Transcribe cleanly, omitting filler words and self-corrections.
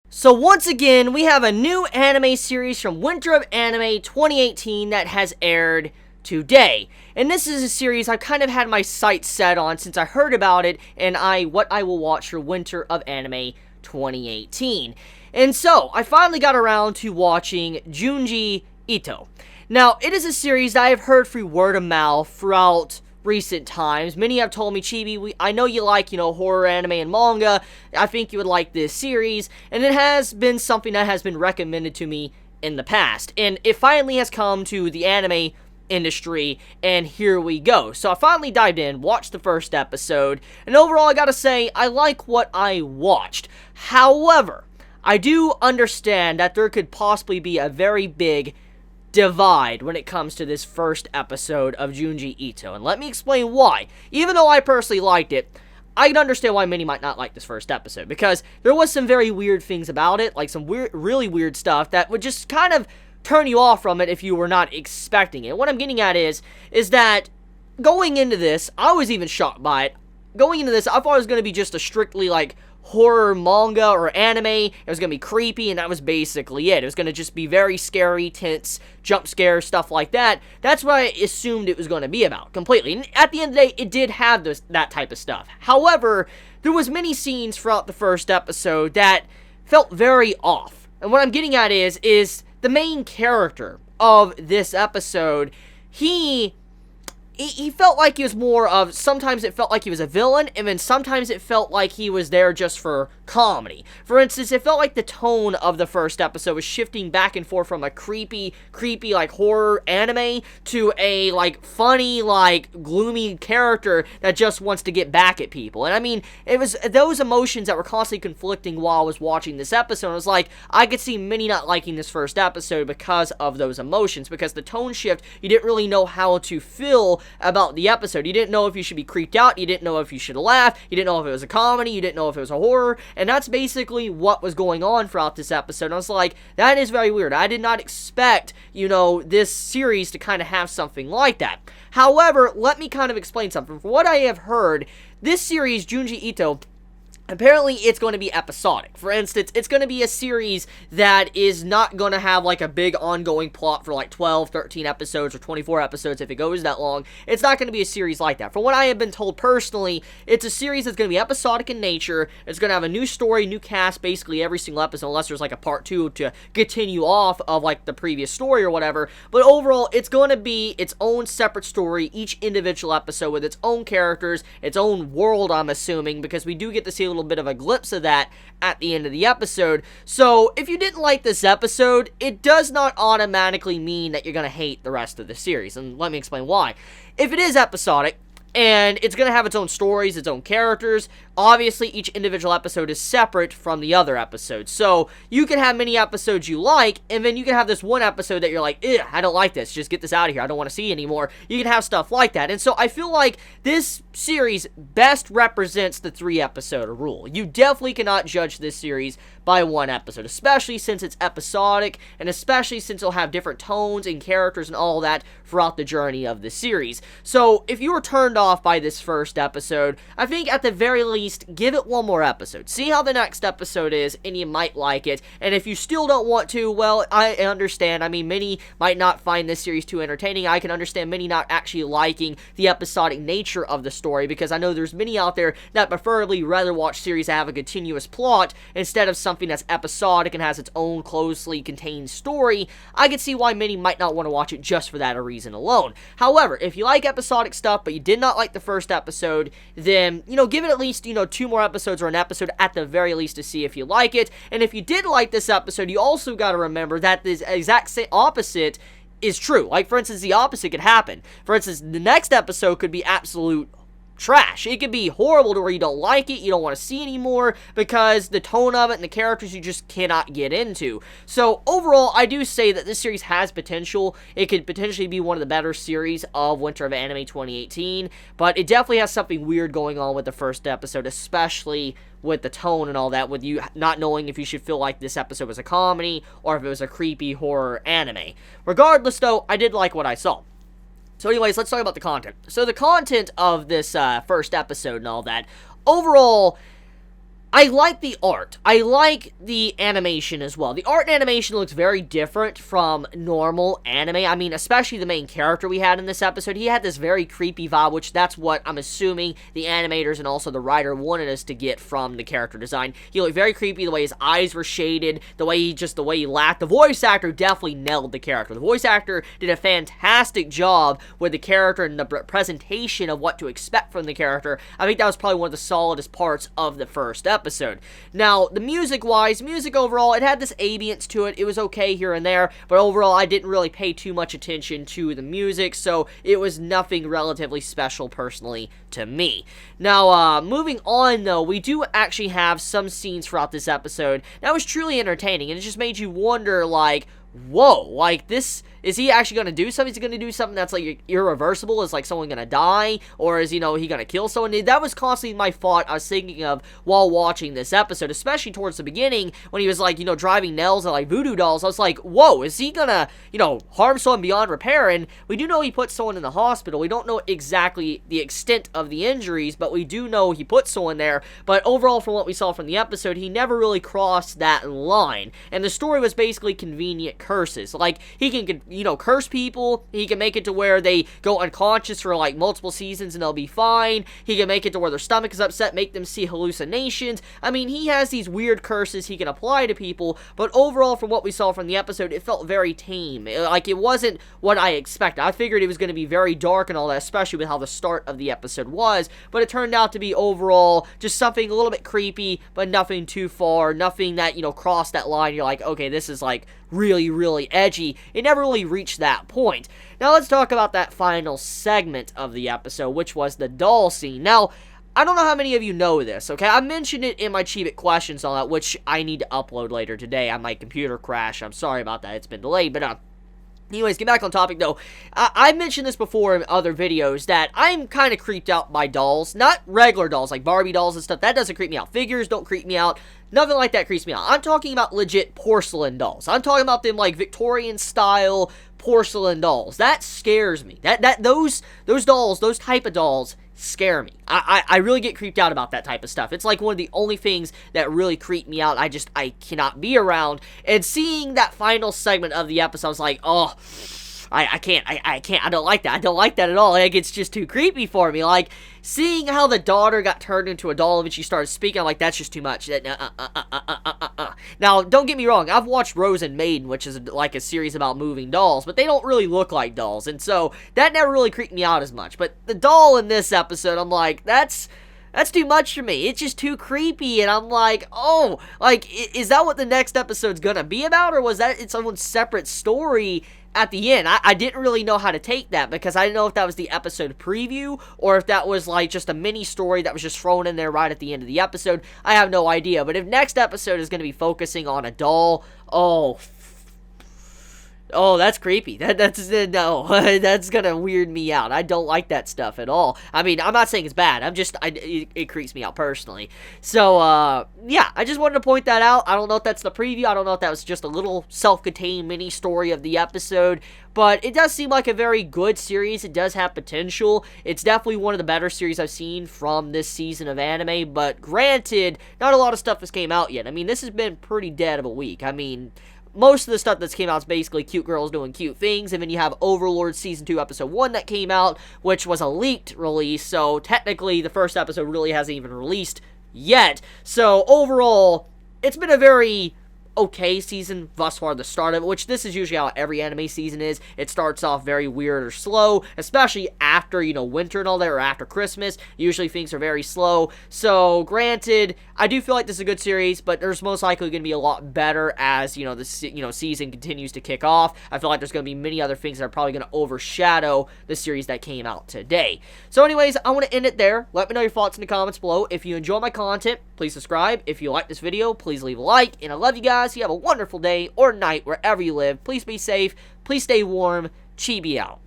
So once again, we have a new anime series from Winter of Anime 2018 that has aired today. And this is a series I've kind of had my sights set on since I heard about it and what I will watch for Winter of Anime 2018. And so, I finally got around to watching Junji Ito. Now, it is a series that I have heard through word of mouth throughout recent times. Many have told me, Chibi, I know you like, horror anime and manga. I think you would like this series. And it has been something that has been recommended to me in the past. And it finally has come to the anime industry, and here we go. So I finally dived in, watched the first episode, and overall I gotta say, I like what I watched. However, I do understand that there could possibly be a very big divide when it comes to this first episode of Junji Ito, and let me explain why. Even though I personally liked it, I can understand why many might not like this first episode, because there was some very weird things about it, like some really weird stuff that would just kind of turn you off from it if you were not expecting it. What I'm getting at is that going into this, I was even shocked by it. Going into this, I thought it was going to be just a strictly, horror manga or anime. It was going to be creepy, and that was basically it. It was going to just be very scary, tense, jump scare, stuff like that. That's what I assumed it was going to be about, completely. And at the end of the day, it did have that type of stuff. However, there was many scenes throughout the first episode that felt very off. And what I'm getting at is the main character of this episode, he felt like he was more of, sometimes it felt like he was a villain, and then sometimes it felt like he was there just for comedy. For instance, it felt like the tone of the first episode was shifting back and forth from a creepy, horror anime to a, funny, gloomy character that just wants to get back at people. And I mean, it was those emotions that were constantly conflicting while I was watching this episode. It was like, I could see many not liking this first episode because of those emotions, because the tone shift, you didn't really know how to feel about the episode. You didn't know if you should be creeped out, you didn't know if you should laugh, you didn't know if it was a comedy, you didn't know if it was a horror, and that's basically what was going on throughout this episode. And I was like, that is very weird. I did not expect, this series to kind of have something like that. However, let me kind of explain something. From what I have heard, this series, Junji Ito, apparently it's going to be episodic. For instance, it's going to be a series that is not going to have a big ongoing plot for 12, 13 episodes or 24 episodes if it goes that long. It's not going to be a series like that. From what I have been told personally, it's a series that's going to be episodic in nature. It's going to have a new story, new cast basically every single episode, unless there's a part 2 to continue off of the previous story or whatever. But overall, it's going to be its own separate story, each individual episode with its own characters, its own world, I'm assuming, because we do get to see a little bit of a glimpse of that at the end of the episode. So if you didn't like this episode, it does not automatically mean that you're going to hate the rest of the series, and let me explain why. If it is episodic, and it's going to have its own stories, its own characters, obviously each individual episode is separate from the other episodes. So you can have many episodes you like, and then you can have this one episode that you're like, ugh, I don't like this, just get this out of here, I don't want to see anymore. You can have stuff like that. And so I feel like this series best represents the 3-episode rule. You definitely cannot judge this series by one episode, especially since it's episodic, and especially since it'll have different tones and characters and all that throughout the journey of the series. So if you were turned off by this first episode, I think at the very least, give it one more episode. See how the next episode is, and you might like it. And if you still don't want to, well, I understand. I mean, many might not find this series too entertaining. I can understand many not actually liking the episodic nature of the story, because I know there's many out there that preferably rather watch series that have a continuous plot instead of something that's episodic and has its own closely contained story. I can see why many might not want to watch it just for that reason alone. However, if you like episodic stuff, but you did not like the first episode, then, give it at least, 2 more episodes or an episode at the very least to see if you like it. And if you did like this episode, you also got to remember that the exact same opposite is true. For instance, the opposite could happen. For instance, the next episode could be absolute trash. It could be horrible to where you don't like it, you don't want to see anymore, because the tone of it and the characters you just cannot get into. So overall, I do say that this series has potential. It could potentially be one of the better series of Winter of Anime 2018, but it definitely has something weird going on with the first episode, especially with the tone and all that, with you not knowing if you should feel like this episode was a comedy or if it was a creepy horror anime. Regardless though, I did like what I saw. So anyways, let's talk about the content. So the content of this first episode and all that, overall, I like the art. I like the animation as well. The art and animation looks very different from normal anime. I mean, especially the main character we had in this episode. He had this very creepy vibe, which that's what I'm assuming the animators and also the writer wanted us to get from the character design. He looked very creepy, the way his eyes were shaded, the way he laughed. The voice actor definitely nailed the character. The voice actor did a fantastic job with the character and the presentation of what to expect from the character. I think that was probably one of the solidest parts of the first episode. Now, the music overall, it had this ambience to it. It was okay here and there, but overall, I didn't really pay too much attention to the music, so it was nothing relatively special personally to me. Now, moving on though, we do actually have some scenes throughout this episode that was truly entertaining, and it just made you wonder, like, whoa, like, this, is he actually going to do something? Is he going to do something that's, like, irreversible? Is, like, someone going to die? Or is, he going to kill someone? That was constantly my thought I was thinking of while watching this episode, especially towards the beginning, when he was, like, driving nails and, like, voodoo dolls. I was like, whoa, is he going to, harm someone beyond repair? And we do know he put someone in the hospital. We don't know exactly the extent of the injuries, but we do know he put someone there. But overall, from what we saw from the episode, he never really crossed that line. And the story was basically convenient curses. Like, he can, curse people. He can make it to where they go unconscious for, like, multiple seasons and they'll be fine. He can make it to where their stomach is upset, make them see hallucinations. I mean, he has these weird curses he can apply to people, but overall, from what we saw from the episode, it felt very tame. Like, it wasn't what I expected. I figured it was going to be very dark and all that, especially with how the start of the episode was, but it turned out to be overall just something a little bit creepy, but nothing too far, nothing that, crossed that line. You're like, okay, this is, like, really, really edgy. It never really reached that point. Now, let's talk about that final segment of the episode, which was the doll scene. Now, I don't know how many of you know this, okay? I mentioned it in my Chibi questions and all that, which I need to upload later today on my computer crash. I'm sorry about that. It's been delayed, but, anyways, get back on topic, though. I mentioned this before in other videos, that I'm kind of creeped out by dolls. Not regular dolls, like Barbie dolls and stuff. That doesn't creep me out. Figures don't creep me out. Nothing like that creeps me out. I'm talking about legit porcelain dolls. I'm talking about them, like, Victorian-style porcelain dolls. That scares me. Those dolls, those type of dolls, scare me. I really get creeped out about that type of stuff. It's like one of the only things that really creep me out. I cannot be around. And seeing that final segment of the episode, I was like, oh, I can't, I don't like that. I don't like that at all. Like, it's just too creepy for me. Like, seeing how the daughter got turned into a doll and she started speaking, I'm like, that's just too much. Now, don't get me wrong. I've watched Rose and Maiden, which is like a series about moving dolls, but they don't really look like dolls. And so, that never really creeped me out as much. But the doll in this episode, I'm like, that's too much for me. It's just too creepy, and I'm like, oh, like, is that what the next episode's gonna be about, or was that its own separate story at the end? I didn't really know how to take that, because I didn't know if that was the episode preview, or if that was, like, just a mini story that was just thrown in there right at the end of the episode. I have no idea, but if next episode is gonna be focusing on a doll, oh, that's creepy. No, that's gonna weird me out. I don't like that stuff at all. I mean, I'm not saying it's bad. It creeps me out personally. So, yeah, I just wanted to point that out. I don't know if that's the preview. I don't know if that was just a little self-contained mini story of the episode. But it does seem like a very good series. It does have potential. It's definitely one of the better series I've seen from this season of anime. But granted, not a lot of stuff has came out yet. I mean, this has been pretty dead of a week. I mean, most of the stuff that's came out is basically cute girls doing cute things, and then you have Overlord Season 2 Episode 1 that came out, which was a leaked release, so technically the first episode really hasn't even released yet. So overall, it's been a very okay season thus far, the start of it, which this is usually how every anime season is. It starts off very weird or slow, especially after, winter and all that, or after Christmas. Usually things are very slow. So, granted, I do feel like this is a good series, but there's most likely going to be a lot better as, the season continues to kick off. I feel like there's going to be many other things that are probably going to overshadow the series that came out today. So, anyways, I want to end it there. Let me know your thoughts in the comments below. If you enjoy my content, please subscribe. If you like this video, please leave a like. And I love you guys. You have a wonderful day or night wherever you live. Please be safe. Please stay warm. Chibi out.